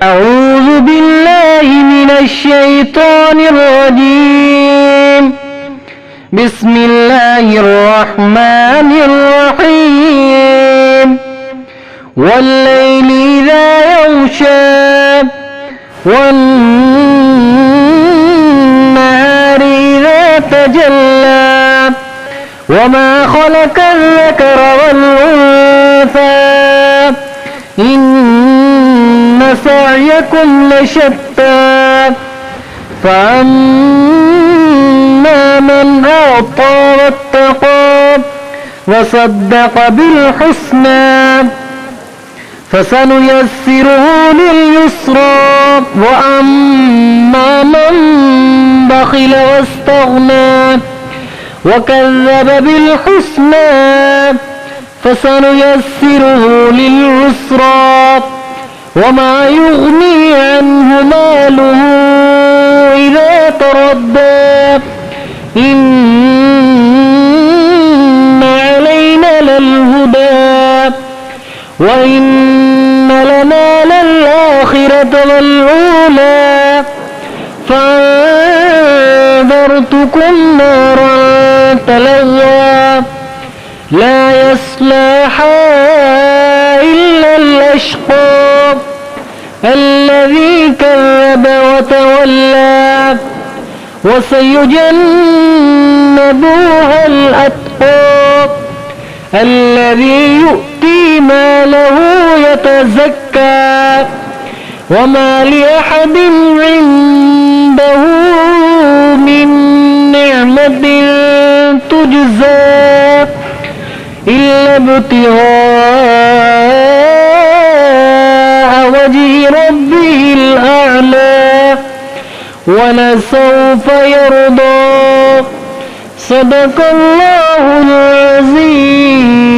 أعوذ بالله من الشيطان الرجيم. بسم الله الرحمن الرحيم. والليل إذا يغشى والنهار إذا تجلى وما خلق الذكر والأنثى إن سعيكم لشتى فأما من أعطى واتقى وصدق بالحسنى فسنيسره لليسرى وأما من بخل واستغنى وكذب بالحسنى فسنيسره للعسرى وما يغني عنه ماله إذا تردى إن علينا للهدى وإن لنا للآخرة والأولى فأنذرتكم نارا تلظى لا يصلاها إلا الأشقى الذي كذب وتولى وسيجنبها الأتقى الذي يؤتي ماله يتزكى وما لأحد عنده من نعمة تجزى إلا ابتغاء وجه ربه الأعلى ولسوف يرضى. صدق الله العظيم.